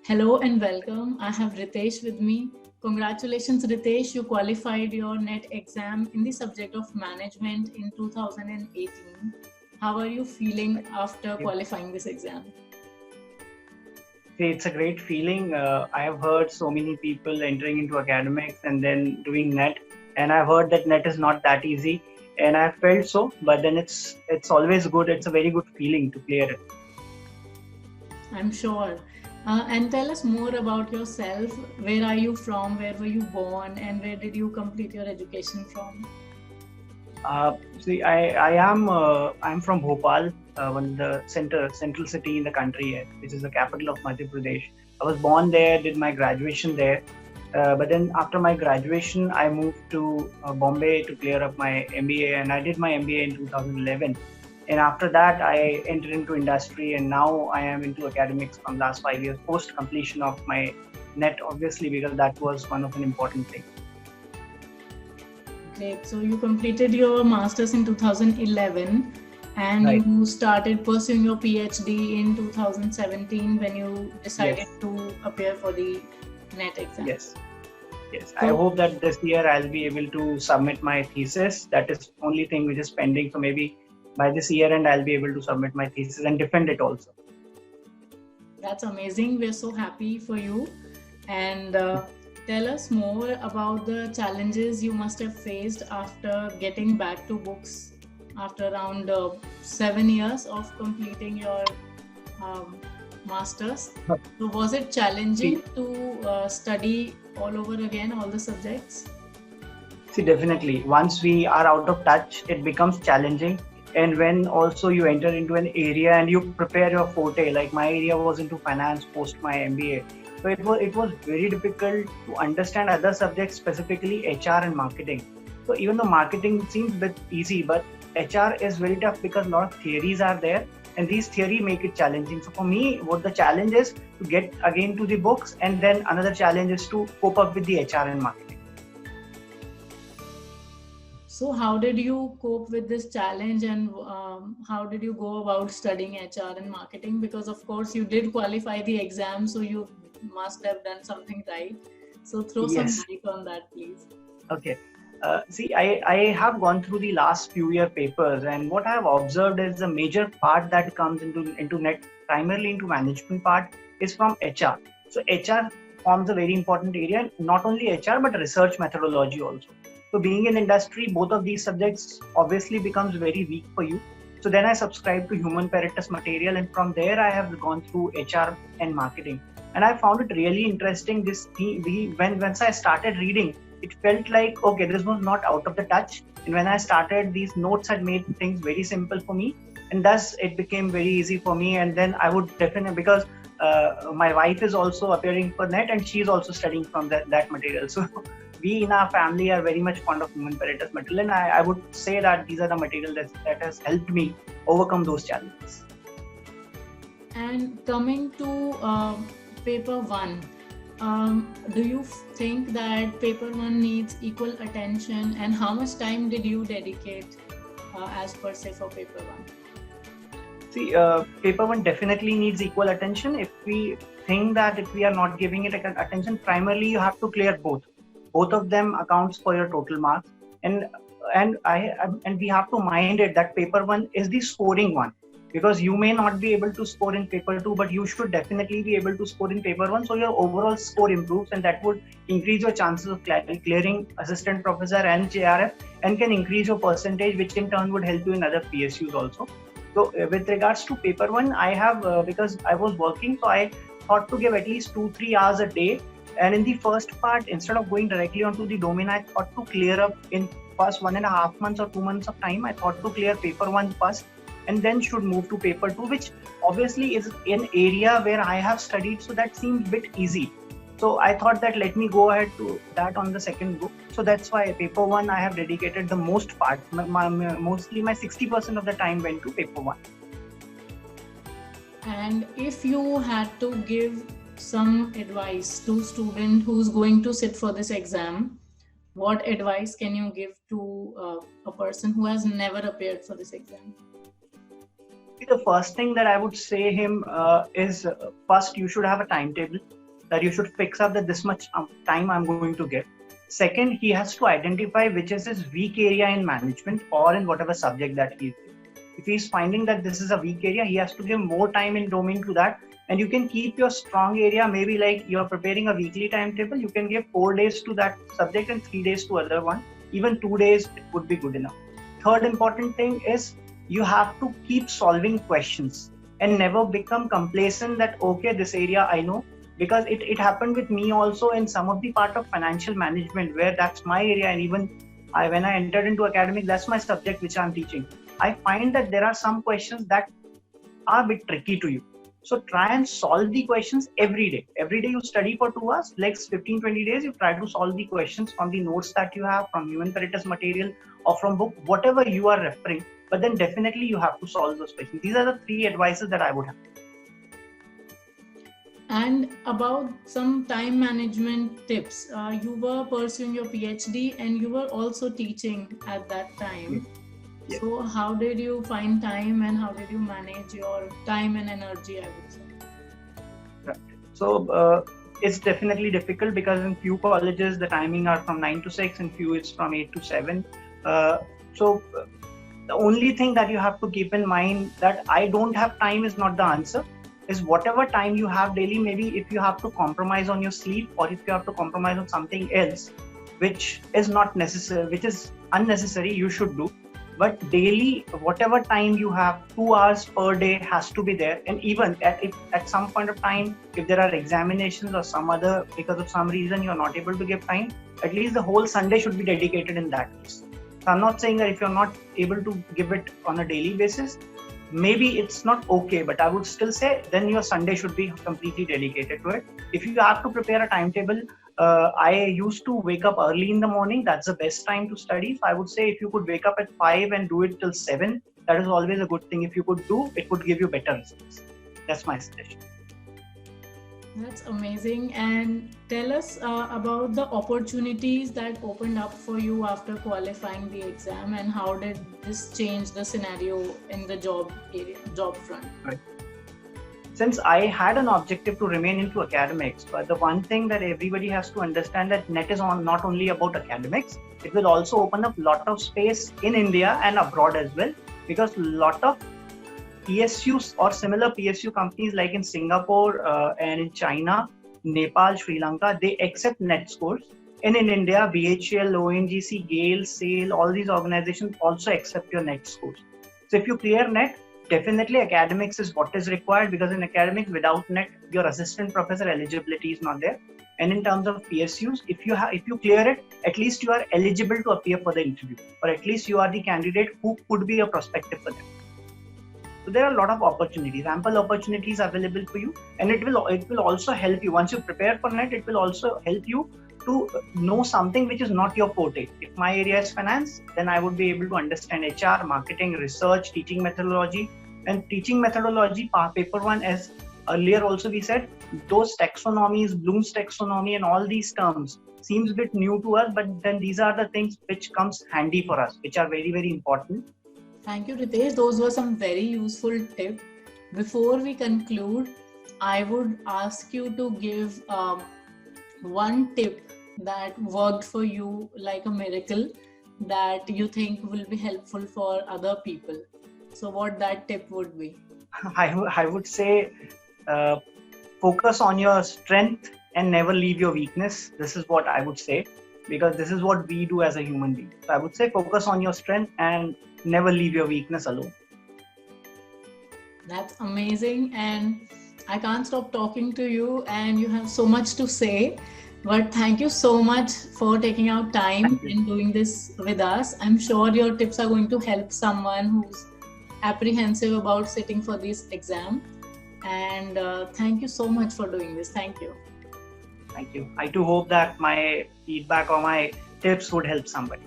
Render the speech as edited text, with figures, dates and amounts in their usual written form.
Hello and welcome. I have Ritesh with me. Congratulations, Ritesh. You qualified your NET exam in the subject of management in 2018. How are you feeling after qualifying this exam? See, it's a great feeling. I have heard so many people entering into academics and then doing NET, and I've heard that NET is not that easy, and I felt so. But then it's always good. It's a very good feeling to clear it. I'm sure. And tell us more about yourself. Where are you from? Where were you born? And where did you complete your education from? See, I'm from Bhopal, one of the central city in the country, which is the capital of Madhya Pradesh. I was born there, did my graduation there, but then after my graduation, I moved to Bombay to clear up my MBA, and I did my MBA in 2011. And after that, I entered into industry, and now I am into academics from last 5 years post completion of my NET, obviously because that was one of an important thing. Great. So you completed your master's in 2011 and Right. you started pursuing your PhD in 2017 when you decided to appear for the NET exam. Yes. I hope that this year I'll be able to submit my thesis. That is the only thing which is pending. So maybe by this year end I'll be able to submit my thesis and defend it also. That's amazing. We're so happy for you. And tell us more about the challenges you must have faced after getting back to books after around 7 years of completing your master's. So was it challenging to study all over again, all the subjects? See, definitely. Once we are out of touch, it becomes challenging. And when also you enter into an area and you prepare your forte, like my area was into finance post my MBA. So it was very difficult to understand other subjects, specifically HR and marketing. So even though marketing seems a bit easy, but HR is very tough because a lot of theories are there, and these theory make it challenging. So for me, what the challenge is to get again to the books, and then another challenge is to cope up with the HR and marketing. So how did you cope with this challenge, and how did you go about studying HR and marketing? Because of course you did qualify the exam, so you must have done something right. So throw some light on that, please. Okay. See, I have gone through the last few year papers, and what I have observed is the major part that comes into NET, primarily into management part, is from HR. So HR forms a very important area, not only HR but research methodology also. So being in industry, both of these subjects obviously becomes very weak for you. So then I subscribed to human paratus material, and from there I have gone through HR and marketing, and I found it really interesting. Once I started reading, it felt like, okay, this was not out of the touch. And when I started, these notes had made things very simple for me, and thus it became very easy for me. And then I would definitely, because my wife is also appearing for NET and she's also studying from that material. So we in our family are very much fond of human paratus material, and I would say that these are the material that has helped me overcome those challenges. And coming to paper one, do you think that paper one needs equal attention, and how much time did you dedicate as per se for paper one? See, paper one definitely needs equal attention. If we think that if we are not giving it attention, primarily you have to clear both. Both of them accounts for your total marks, and we have to mind it that paper one is the scoring one, because you may not be able to score in paper two, but you should definitely be able to score in paper one, so your overall score improves, and that would increase your chances of clearing assistant professor and JRF, and can increase your percentage, which in turn would help you in other PSUs also. So with regards to paper one, I have because I was working, so I thought to give at least 2-3 hours a day. And in the first part, instead of going directly onto the domain, I thought to clear up in first 1.5 months or 2 months of time. I thought to clear paper one first, and then should move to paper two, which obviously is an area where I have studied, so that seems a bit easy. So I thought that let me go ahead to that on the second go. So that's why paper one I have dedicated the most part. Mostly my 60% of the time went to paper one. And if you had to give some advice to student who's going to sit for this exam, what advice can you give to a person who has never appeared for this exam? The first thing that I would say him is first you should have a timetable. that you should fix up that this much time I'm going to give. Second, he has to identify which is his weak area in management or in whatever subject that he's in. If he's finding that this is a weak area, he has to give more time in domain to that. And you can keep your strong area, maybe like you're preparing a weekly timetable, you can give 4 days to that subject and 3 days to other one. Even 2 days, it would be good enough. Third important thing is you have to keep solving questions and never become complacent that, okay, this area I know. Because it happened with me also in some of the part of financial management where that's my area, and even when I entered into academic, that's my subject which I'm teaching. I find that there are some questions that are a bit tricky to you. So try and solve the questions every day. Every day you study for 2 hours, like 15-20 days, you try to solve the questions from the notes that you have, from Human Peritas material or from book, whatever you are referring. But then definitely you have to solve those questions. These are the 3 advices that I would have. And about some time management tips, you were pursuing your PhD and you were also teaching at that time. Yes. So how did you find time and how did you manage your time and energy, I would say? Right. So it's definitely difficult because in few colleges the timing are from 9 to 6, and few it's from 8 to 7. So the only thing that you have to keep in mind that I don't have time is not the answer. Is whatever time you have daily, maybe if you have to compromise on your sleep or if you have to compromise on something else, which is not necessary, which is unnecessary, you should do. But daily, whatever time you have, 2 hours per day has to be there. And even at some point of time, if there are examinations or some other, because of some reason you're not able to give time, at least the whole Sunday should be dedicated in that case. So I'm not saying that if you're not able to give it on a daily basis, maybe it's not okay, but I would still say then your Sunday should be completely dedicated to it. If you have to prepare a timetable, I used to wake up early in the morning. That's the best time to study. So I would say if you could wake up at 5 and do it till 7, that is always a good thing. If you could do, it would give you better results. That's my suggestion. That's amazing. And tell us about the opportunities that opened up for you after qualifying the exam, and how did this change the scenario in the job front? Right. Since I had an objective to remain into academics, but the one thing that everybody has to understand that NET is not only about academics, it will also open up a lot of space in India and abroad as well, because a lot of PSUs or similar PSU companies like in Singapore and in China, Nepal, Sri Lanka, they accept NET scores. And in India, BHEL, ONGC, GAIL, SAIL, all these organizations also accept your NET scores. So if you clear NET, definitely academics is what is required, because in academics without NET, your assistant professor eligibility is not there. And in terms of PSUs, if you clear it, at least you are eligible to appear for the interview, or at least you are the candidate who could be a prospective for them. So there are a lot of opportunities, ample opportunities available for you, and it will also help you once you prepare for NET. It will also help you to know something which is not your forte. If my area is finance, then I would be able to understand HR, marketing, research, teaching methodology. And teaching methodology, paper 1, as earlier also we said, those taxonomies, Bloom's taxonomy and all these terms seems a bit new to us, but then these are the things which comes handy for us, which are very, very important. Thank you, Ritesh. Those were some very useful tips. Before we conclude, I would ask you to give one tip that worked for you like a miracle that you think will be helpful for other people. So what that tip would be? I would say focus on your strength and never leave your weakness. This is what I would say, because this is what we do as a human being. So I would say focus on your strength and never leave your weakness alone. That's amazing, and I can't stop talking to you, and you have so much to say. But thank you so much for taking out time and doing this with us. I'm sure your tips are going to help someone who's apprehensive about sitting for this exam. And thank you so much for doing this. Thank you. Thank you. I too hope that my feedback or my tips would help somebody.